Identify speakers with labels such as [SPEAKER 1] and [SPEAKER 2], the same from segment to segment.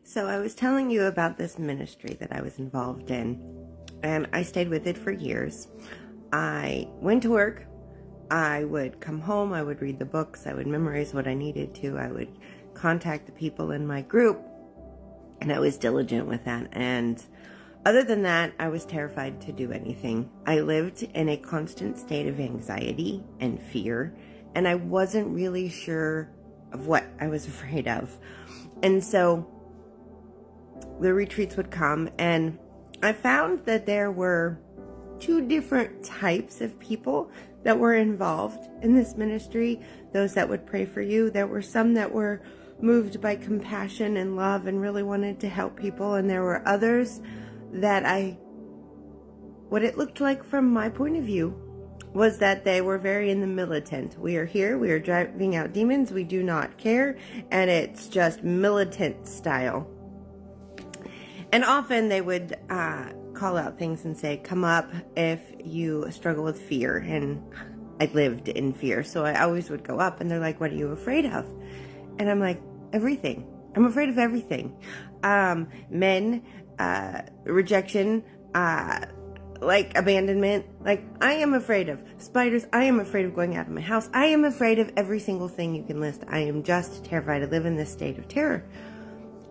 [SPEAKER 1] So I was telling you about this ministry that I was involved in, and I stayed with it for years. I went to work. I would come home. I would read the books. I would memorize what I needed to. I would contact the people in my group, and I was diligent with that. And other than that, I was terrified to do anything. I lived in a constant state of anxiety and fear, and I wasn't really sure of what I was afraid of. And so the retreats would come, and I found that there were two different types of people that were involved in this ministry. Those that would pray for you. There were some that were moved by compassion and love and really wanted to help people. And there were others that what it looked like from my point of view was that they were very in the militant. We are here, we are driving out demons, we do not care, and it's just militant style. And often they would call out things and say, come up if you struggle with fear. And I lived in fear, so I always would go up, and they're like, what are you afraid of? And I'm like, everything. I'm afraid of everything. Men, rejection, like abandonment. Like, I am afraid of spiders. I am afraid of going out of my house. I am afraid of every single thing you can list. I am just terrified. I live in this state of terror.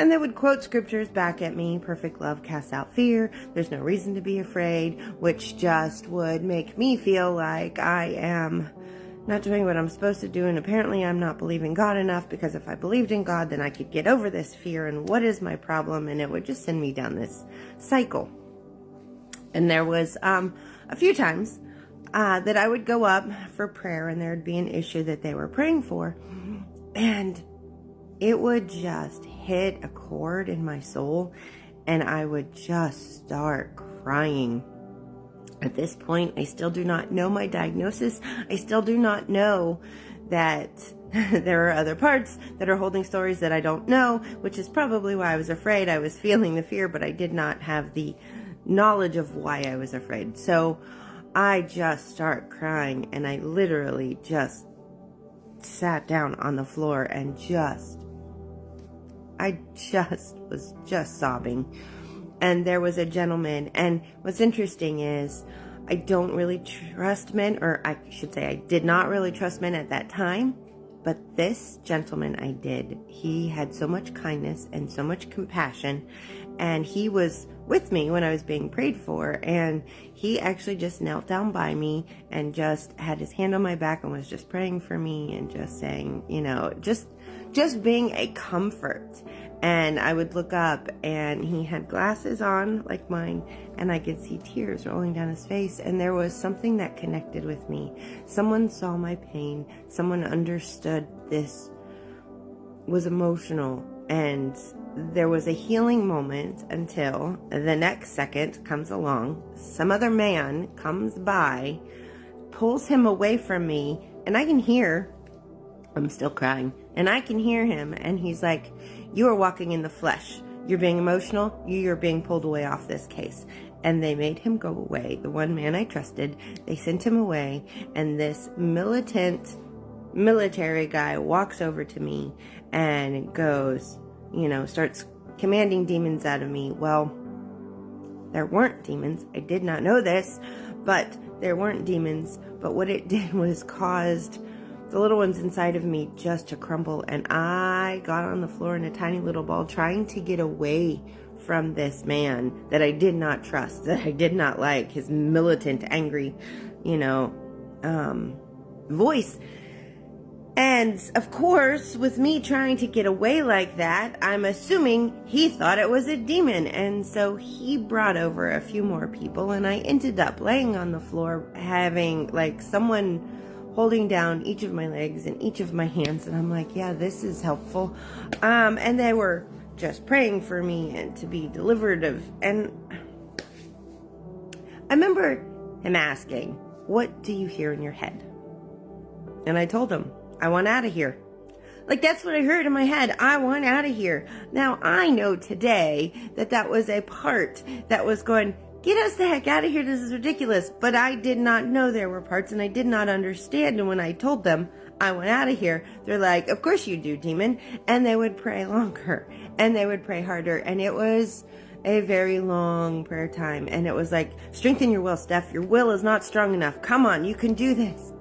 [SPEAKER 1] And they would quote scriptures back at me. Perfect love casts out fear. There's no reason to be afraid, which just would make me feel like I am not doing what I'm supposed to do. And apparently I'm not believing God enough, because if I believed in God, then I could get over this fear. And what is my problem? And it would just send me down this cycle. And there was a few times that I would go up for prayer, and there would be an issue that they were praying for. And it would just hit a chord in my soul, and I would just start crying. At this point, I still do not know my diagnosis. I still do not know that there are other parts that are holding stories that I don't know, which is probably why I was afraid. I was feeling the fear, but I did not have the knowledge of why I was afraid. So I just start crying, and I literally just sat down on the floor and I was just sobbing. And there was a gentleman, and what's interesting is I don't really trust men, or I should say I did not really trust men at that time, but this gentleman I did. He had so much kindness and so much compassion, and he was with me when I was being prayed for, and he actually just knelt down by me and just had his hand on my back and was just praying for me and just saying, just being a comfort. And I would look up, and he had glasses on like mine, and I could see tears rolling down his face. And there was something that connected with me. Someone saw my pain. Someone understood this was emotional. And there was a healing moment until the next second comes along. Some other man comes by, pulls him away from me, and I can hear, I'm still crying, and I can hear him, and he's like, you are walking in the flesh. You're being emotional. You're being pulled away off this case. And they made him go away. The one man I trusted, they sent him away, and this militant military guy walks over to me and goes, starts commanding demons out of me. Well, there weren't demons. I did not know this, but there weren't demons. But what it did was caused the little ones inside of me just to crumble, and I got on the floor in a tiny little ball trying to get away from this man that I did not trust, that I did not like, his militant, angry, voice. And of course, with me trying to get away like that, I'm assuming he thought it was a demon. And so he brought over a few more people, and I ended up laying on the floor having like someone holding down each of my legs and each of my hands. And I'm like, yeah, this is helpful. And they were just praying for me and to be delivered of. And I remember him asking, what do you hear in your head? And I told him, I want out of here. Like, that's what I heard in my head. I want out of here. Now, I know today that was a part that was going, get us the heck out of here. This is ridiculous. But I did not know there were parts, and I did not understand. And when I told them I want out of here, they're like, of course you do, demon. And they would pray longer. And they would pray harder. And it was a very long prayer time. And it was like, strengthen your will, Steph. Your will is not strong enough. Come on, you can do this.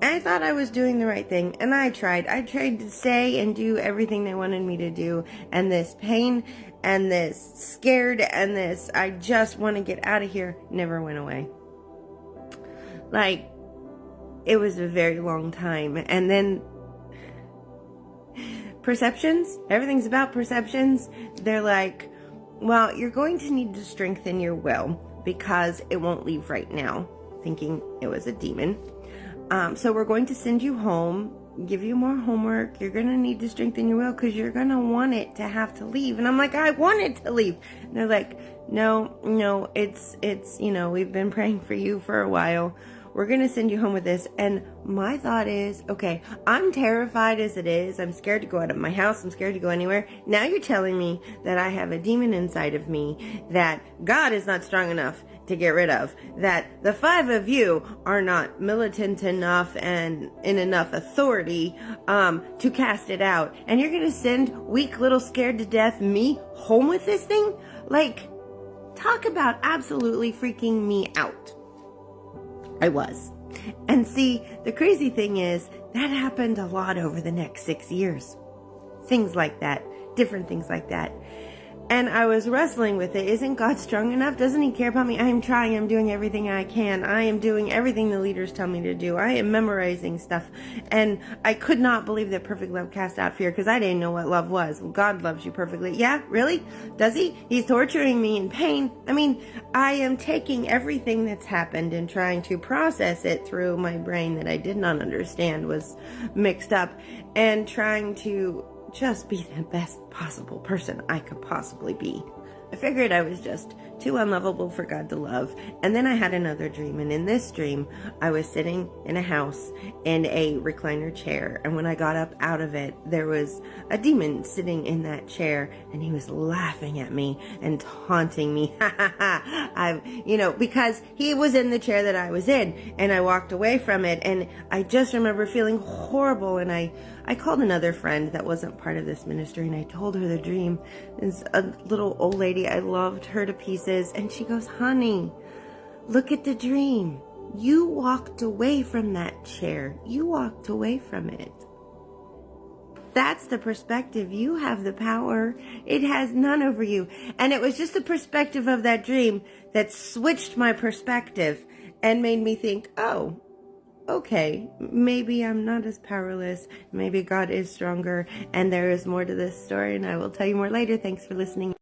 [SPEAKER 1] And I thought I was doing the right thing. And I tried. I tried to say and do everything they wanted me to do. And this pain and this scared and this, I just want to get out of here, never went away. Like, it was a very long time. And then perceptions, everything's about perceptions. They're like, well, you're going to need to strengthen your will because it won't leave right now, thinking it was a demon. So we're going to send you home, give you more homework. You're going to need to strengthen your will because you're going to want it to have to leave. And I'm like, I want it to leave. And they're like, no, it's, we've been praying for you for a while. We're going to send you home with this. And my thought is, okay, I'm terrified as it is. I'm scared to go out of my house. I'm scared to go anywhere. Now you're telling me that I have a demon inside of me that God is not strong enough to get rid of, that the 5 of you are not militant enough and in enough authority to cast it out. And you're going to send weak little scared to death me home with this thing? Like, talk about absolutely freaking me out. I was. And see, the crazy thing is, that happened a lot over the next 6 years. Things like that. Different things like that. And I was wrestling with it. Isn't God strong enough? Doesn't He care about me? I am trying. I'm doing everything I can. I am doing everything the leaders tell me to do. I am memorizing stuff. And I could not believe that perfect love cast out fear because I didn't know what love was. Well, God loves you perfectly. Yeah, really? Does He? He's torturing me in pain. I mean, I am taking everything that's happened and trying to process it through my brain that I did not understand was mixed up and trying to just be the best possible person I could possibly be. I figured I was just too unlovable for God to love. And then I had another dream. And in this dream, I was sitting in a house in a recliner chair. And when I got up out of it, there was a demon sitting in that chair. And he was laughing at me and taunting me. Because he was in the chair that I was in. And I walked away from it. And I just remember feeling horrible. And I called another friend that wasn't part of this ministry. And I told her the dream. It's a little old lady. I loved her to pieces. And she goes, honey, look at the dream. You walked away from that chair. You walked away from it. That's the perspective. You have the power. It has none over you. And it was just the perspective of that dream that switched my perspective and made me think, oh, okay, maybe I'm not as powerless. Maybe God is stronger. And there is more to this story, and I will tell you more later. Thanks for listening.